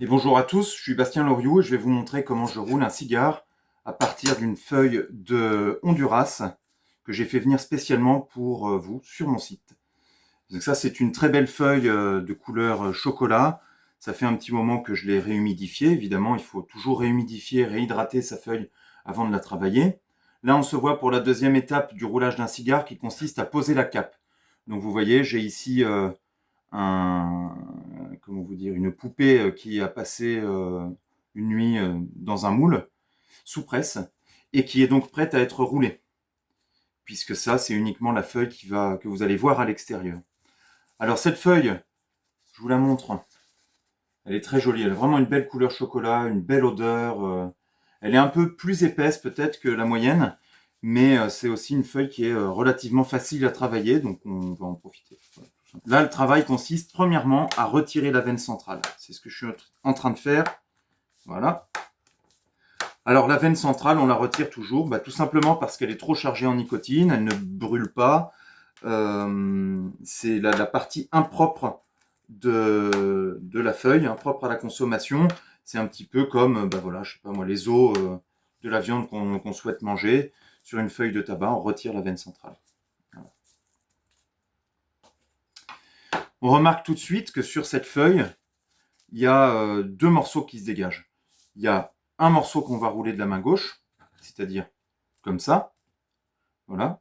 Et bonjour à tous, je suis Bastien Loriot et je vais vous montrer comment je roule un cigare à partir d'une feuille de Honduras que j'ai fait venir spécialement pour vous sur mon site. Donc ça, c'est une très belle feuille de couleur chocolat. Ça fait un petit moment que je l'ai réhumidifiée. Évidemment, il faut toujours réhumidifier, réhydrater sa feuille avant de la travailler. Là, on se voit pour la deuxième étape du roulage d'un cigare qui consiste à poser la cape. Donc vous voyez, j'ai ici un, comment vous dire, une poupée qui a passé une nuit dans un moule sous presse et qui est donc prête à être roulée, puisque ça, c'est uniquement la feuille que vous allez voir à l'extérieur. Alors cette feuille, je vous la montre, elle est très jolie, elle a vraiment une belle couleur chocolat, une belle odeur, elle est un peu plus épaisse peut-être que la moyenne, mais c'est aussi une feuille qui est relativement facile à travailler, donc on va en profiter. Voilà. Là, le travail consiste premièrement à retirer la veine centrale. C'est ce que je suis en train de faire. Voilà. Alors la veine centrale, on la retire toujours, tout simplement parce qu'elle est trop chargée en nicotine, elle ne brûle pas. C'est la partie impropre de la feuille, impropre à la consommation. C'est un petit peu comme, voilà, je sais pas moi, les os de la viande qu'on souhaite manger. Sur une feuille de tabac, on retire la veine centrale. Voilà. On remarque tout de suite que sur cette feuille, il y a deux morceaux qui se dégagent. Il y a un morceau qu'on va rouler de la main gauche, c'est-à-dire comme ça, voilà,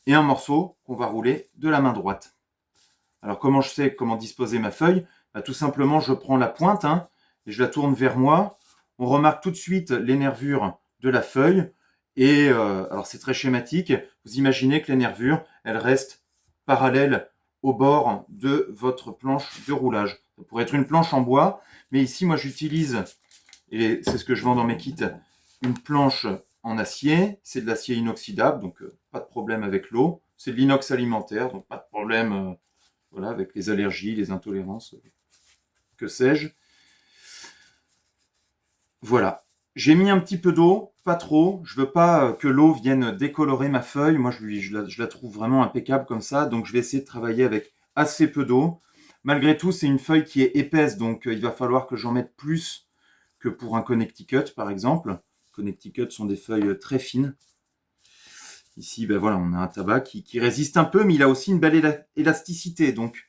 et un morceau qu'on va rouler de la main droite. Alors comment je sais comment disposer ma feuille? Tout simplement, je prends la pointe et je la tourne vers moi. On remarque tout de suite les nervures de la feuille. Et alors c'est très schématique. Vous imaginez que les nervures, elles restent parallèles au bord de votre planche de roulage. Ça pourrait être une planche en bois, mais ici, moi, j'utilise, et c'est ce que je vends dans mes kits, une planche en acier. C'est de l'acier inoxydable, donc pas de problème avec l'eau. C'est de l'inox alimentaire, donc pas de problème voilà, avec les allergies, les intolérances, que sais-je. Voilà. J'ai mis un petit peu d'eau, pas trop. Je veux pas que l'eau vienne décolorer ma feuille. Moi, je la trouve vraiment impeccable comme ça. Donc, je vais essayer de travailler avec assez peu d'eau. Malgré tout, c'est une feuille qui est épaisse. Donc, il va falloir que j'en mette plus que pour un Connecticut, par exemple. Connecticut sont des feuilles très fines. Ici, voilà, on a un tabac qui résiste un peu, mais il a aussi une belle élasticité. Donc,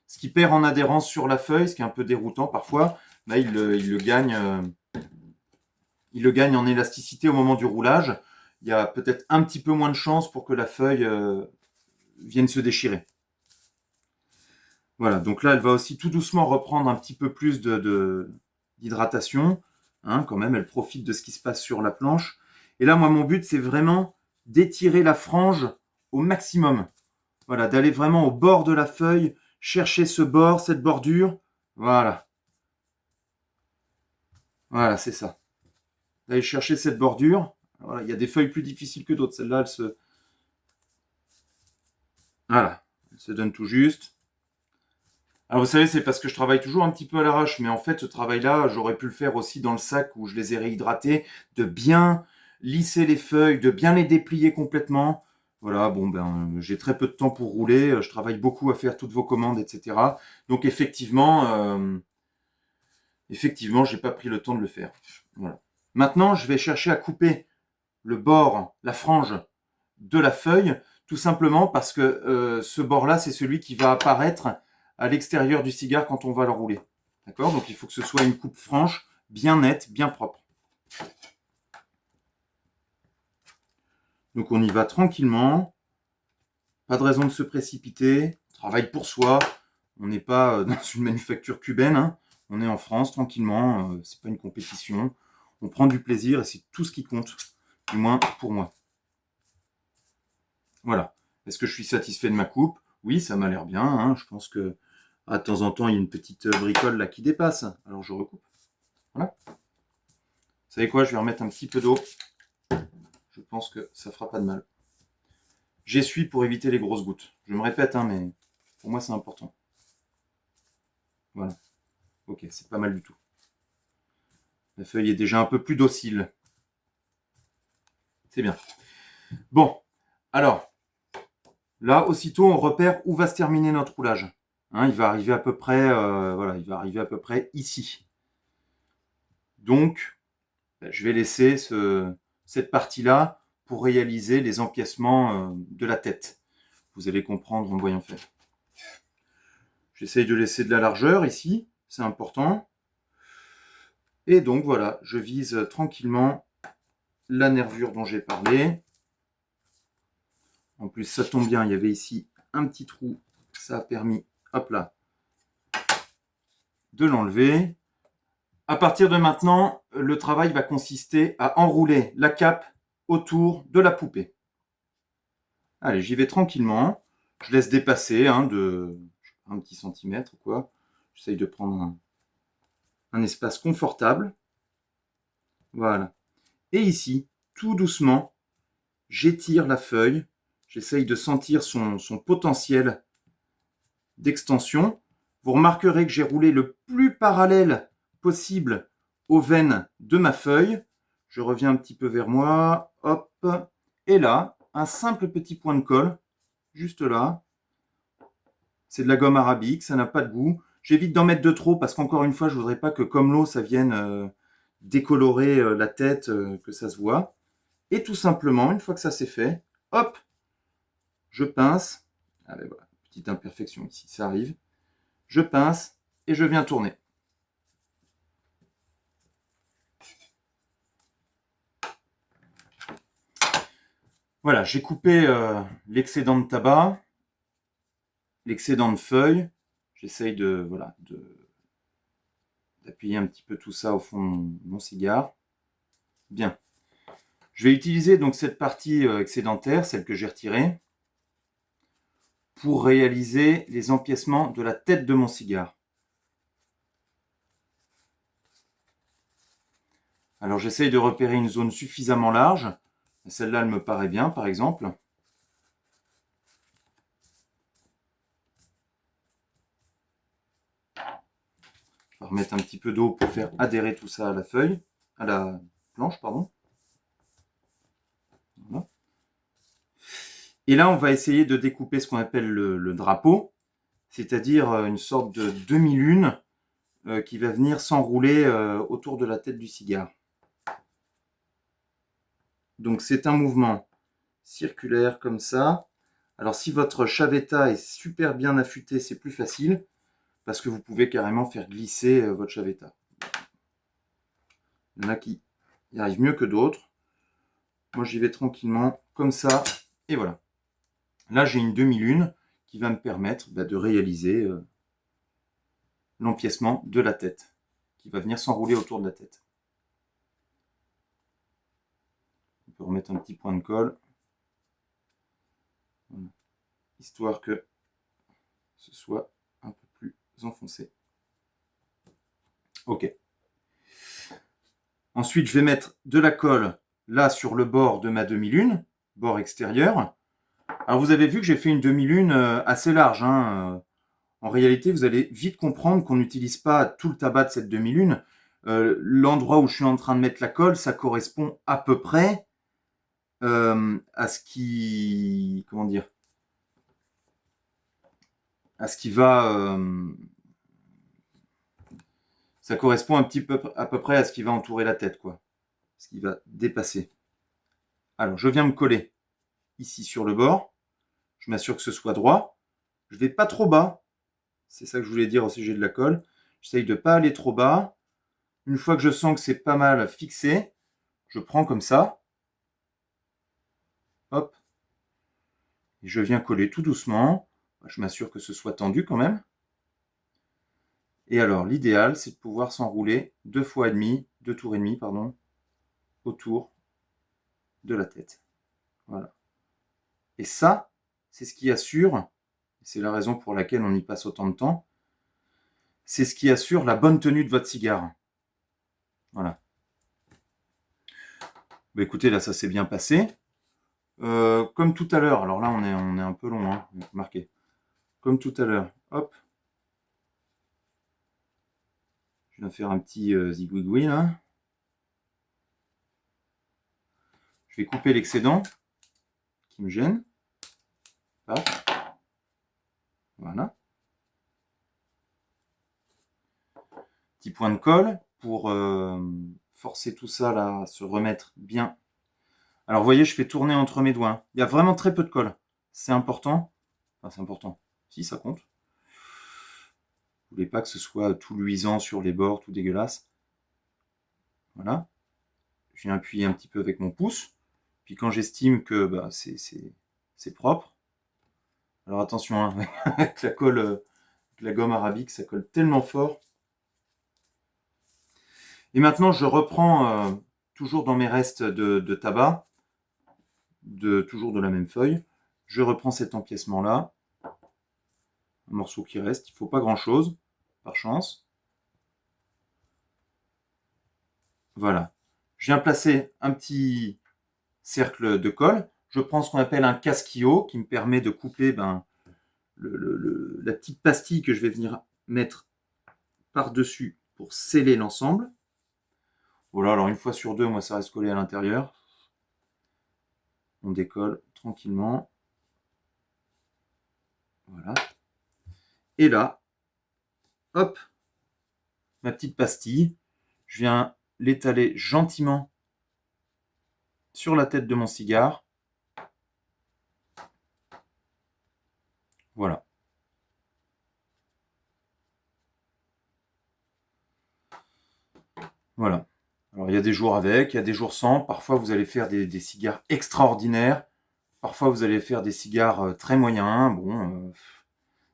ce qui perd en adhérence sur la feuille, ce qui est un peu déroutant parfois, là, il le gagne en élasticité au moment du roulage. Il y a peut-être un petit peu moins de chance pour que la feuille vienne se déchirer. Voilà, donc là, elle va aussi tout doucement reprendre un petit peu plus d'hydratation. Quand même, elle profite de ce qui se passe sur la planche. Et là, moi, mon but, c'est vraiment d'étirer la frange au maximum. Voilà, d'aller vraiment au bord de la feuille, chercher ce bord, cette bordure. Voilà. Voilà, c'est ça. D'aller chercher cette bordure. Voilà, il y a des feuilles plus difficiles que d'autres. Celle-là, voilà, elle se donne tout juste. Alors vous savez, c'est parce que je travaille toujours un petit peu à l'arrache, mais en fait, ce travail-là, j'aurais pu le faire aussi dans le sac où je les ai réhydratés, de bien lisser les feuilles, de bien les déplier complètement. Voilà, j'ai très peu de temps pour rouler, je travaille beaucoup à faire toutes vos commandes, etc. Donc effectivement, j'ai pas pris le temps de le faire. Voilà. Maintenant, je vais chercher à couper le bord, la frange de la feuille, tout simplement parce que ce bord-là, c'est celui qui va apparaître à l'extérieur du cigare quand on va le rouler. D'accord? Donc il faut que ce soit une coupe franche, bien nette, bien propre. Donc on y va tranquillement, pas de raison de se précipiter, on travaille pour soi, on n'est pas dans une manufacture cubaine, on est en France tranquillement, c'est pas une compétition, on prend du plaisir et c'est tout ce qui compte, du moins pour moi. Voilà. Est-ce que je suis satisfait de ma coupe? Oui, ça m'a l'air bien. Je pense que de temps en temps, il y a une petite bricole là qui dépasse. Alors je recoupe. Voilà. Vous savez quoi? Je vais remettre un petit peu d'eau. Je pense que ça fera pas de mal. J'essuie pour éviter les grosses gouttes. Je me répète, mais pour moi, c'est important. Voilà. Ok, c'est pas mal du tout. La feuille est déjà un peu plus docile. C'est bien. Bon, alors, là, aussitôt, on repère où va se terminer notre roulage. Il va arriver à peu près, voilà, il va arriver à peu près ici. Donc, je vais laisser cette partie-là pour réaliser les empiècements de la tête. Vous allez comprendre en voyant faire. J'essaye de laisser de la largeur ici, c'est important. Et donc voilà, je vise tranquillement la nervure dont j'ai parlé. En plus, ça tombe bien, il y avait ici un petit trou. Ça a permis, hop là, de l'enlever. À partir de maintenant, le travail va consister à enrouler la cape autour de la poupée. Allez, j'y vais tranquillement. Je laisse dépasser de un petit centimètre, quoi. J'essaye de prendre un espace confortable. Voilà. Et ici, tout doucement, j'étire la feuille. J'essaye de sentir son potentiel d'extension. Vous remarquerez que j'ai roulé le plus parallèle possible aux veines de ma feuille. Je reviens un petit peu vers moi. Hop. Et là, un simple petit point de colle, juste là. C'est de la gomme arabique, ça n'a pas de goût. J'évite d'en mettre de trop parce qu'encore une fois, je ne voudrais pas que comme l'eau, ça vienne décolorer la tête, que ça se voit. Et tout simplement, une fois que ça c'est fait, hop, je pince. Allez, voilà, petite imperfection ici, ça arrive. Je pince et je viens tourner. Voilà, j'ai coupé l'excédent de tabac, l'excédent de feuilles. J'essaye d'appuyer un petit peu tout ça au fond de mon cigare. Bien. Je vais utiliser donc cette partie excédentaire, celle que j'ai retirée, pour réaliser les empiècements de la tête de mon cigare. Alors j'essaye de repérer une zone suffisamment large. Celle-là, elle me paraît bien, par exemple. Je vais remettre un petit peu d'eau pour faire adhérer tout ça à la feuille, à la planche, pardon. Voilà. Et là, on va essayer de découper ce qu'on appelle le drapeau, c'est-à-dire une sorte de demi-lune qui va venir s'enrouler autour de la tête du cigare. Donc c'est un mouvement circulaire comme ça. Alors si votre chavetta est super bien affûtée, c'est plus facile parce que vous pouvez carrément faire glisser votre chavetta. Il y en a qui y arrivent mieux que d'autres. Moi j'y vais tranquillement comme ça et voilà. Là j'ai une demi-lune qui va me permettre de réaliser l'empiècement de la tête qui va venir s'enrouler autour de la tête. On peut remettre un petit point de colle. Voilà. Histoire que ce soit un peu plus enfoncé. Ok. Ensuite, je vais mettre de la colle là sur le bord de ma demi-lune, bord extérieur. Alors vous avez vu que j'ai fait une demi-lune assez large. En réalité, vous allez vite comprendre qu'on n'utilise pas tout le tabac de cette demi-lune. L'endroit où je suis en train de mettre la colle, ça correspond à peu près à ce qui, comment dire, à ce qui va, ça correspond un petit peu à peu près à ce qui va entourer la tête, quoi, ce qui va dépasser. Alors, je viens me coller ici sur le bord. Je m'assure que ce soit droit. Je vais pas trop bas. C'est ça que je voulais dire au sujet de la colle. J'essaye de pas aller trop bas. Une fois que je sens que c'est pas mal fixé, je prends comme ça. Hop. Et je viens coller tout doucement. Je m'assure que ce soit tendu quand même. Et alors, l'idéal, c'est de pouvoir s'enrouler 2 tours et demi, pardon, autour de la tête. Voilà. Et ça, c'est ce qui assure, c'est la raison pour laquelle on y passe autant de temps, c'est ce qui assure la bonne tenue de votre cigare. Voilà. Bah écoutez, là, ça s'est bien passé. Comme tout à l'heure, alors là, on est un peu long, marqué. Comme tout à l'heure, hop. Je vais faire un petit zigouigoui, là. Je vais couper l'excédent qui me gêne. Paf. Voilà. Petit point de colle pour forcer tout ça là à se remettre bien. Alors vous voyez, je fais tourner entre mes doigts. Il y a vraiment très peu de colle. C'est important. Enfin, c'est important. Si, ça compte. Vous voulez pas que ce soit tout luisant sur les bords, tout dégueulasse. Voilà. Je viens appuyer un petit peu avec mon pouce. Puis quand j'estime que bah, c'est propre. Alors attention, hein, avec la colle, la gomme arabique, ça colle tellement fort. Et maintenant, je reprends toujours dans mes restes de tabac, toujours de la même feuille. Je reprends cet empiècement-là. Un morceau qui reste. Il ne faut pas grand-chose, par chance. Voilà. Je viens placer un petit cercle de colle. Je prends ce qu'on appelle un casquillo qui me permet de couper la petite pastille que je vais venir mettre par-dessus pour sceller l'ensemble. Voilà, alors une fois sur deux, moi ça reste collé à l'intérieur. On décolle tranquillement. Voilà. Et là, hop, ma petite pastille. Je viens l'étaler gentiment sur la tête de mon cigare. Voilà. Voilà. Alors il y a des jours avec, il y a des jours sans. Parfois vous allez faire des cigares extraordinaires. Parfois vous allez faire des cigares très moyens. Bon,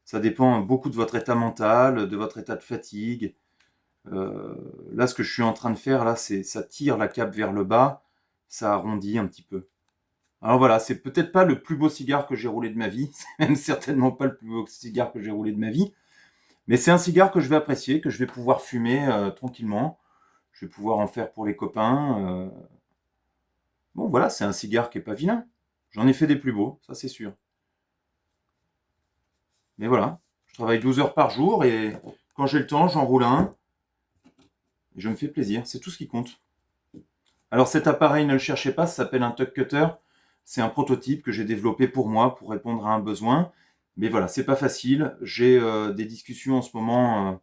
ça dépend beaucoup de votre état mental, de votre état de fatigue. Là, ce que je suis en train de faire, là, c'est ça tire la cape vers le bas, ça arrondit un petit peu. Alors voilà, c'est peut-être pas le plus beau cigare que j'ai roulé de ma vie, c'est même certainement pas le plus beau cigare que j'ai roulé de ma vie, mais c'est un cigare que je vais apprécier, que je vais pouvoir fumer tranquillement. Je vais pouvoir en faire pour les copains. Bon, voilà, c'est un cigare qui est pas vilain. J'en ai fait des plus beaux, ça c'est sûr. Mais voilà, je travaille 12 heures par jour et quand j'ai le temps, j'en roule un. Et je me fais plaisir, c'est tout ce qui compte. Alors cet appareil, ne le cherchez pas, ça s'appelle un tuck cutter. C'est un prototype que j'ai développé pour moi, pour répondre à un besoin. Mais voilà, c'est pas facile. J'ai des discussions en ce moment.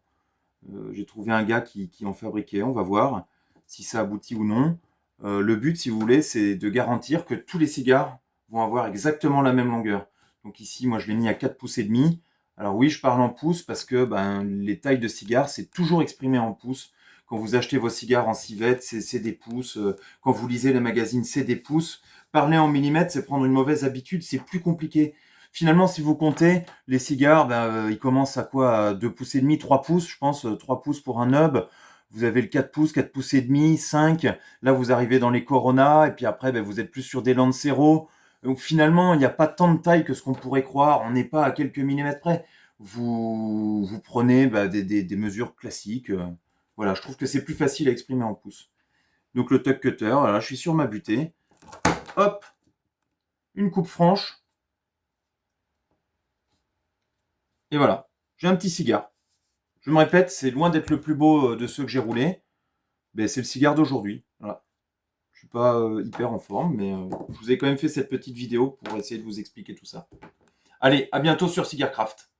J'ai trouvé un gars qui en fabriquait. On va voir si ça aboutit ou non. Le but, si vous voulez, c'est de garantir que tous les cigares vont avoir exactement la même longueur. Donc ici, moi, je l'ai mis à 4 pouces et demi. Alors oui, je parle en pouces parce que les tailles de cigares, c'est toujours exprimé en pouces. Quand vous achetez vos cigares en civette, c'est des pouces. Quand vous lisez les magazines, c'est des pouces. Parler en millimètres, c'est prendre une mauvaise habitude, c'est plus compliqué. Finalement, si vous comptez, les cigares, ils commencent à quoi? À 2 pouces et demi, 3 pouces, je pense, 3 pouces pour un nub. Vous avez le 4 pouces et demi, 5. Là, vous arrivez dans les Corona, et puis après, vous êtes plus sur des Lancero. Donc finalement, il n'y a pas tant de taille que ce qu'on pourrait croire. On n'est pas à quelques millimètres près. Vous prenez des mesures classiques. Voilà, je trouve que c'est plus facile à exprimer en pouces. Donc le tuck cutter, là, je suis sur ma butée. Hop, une coupe franche. Et voilà, j'ai un petit cigare. Je me répète, c'est loin d'être le plus beau de ceux que j'ai roulés. Mais c'est le cigare d'aujourd'hui. Voilà. Je suis pas hyper en forme, mais je vous ai quand même fait cette petite vidéo pour essayer de vous expliquer tout ça. Allez, à bientôt sur Cigarcraft.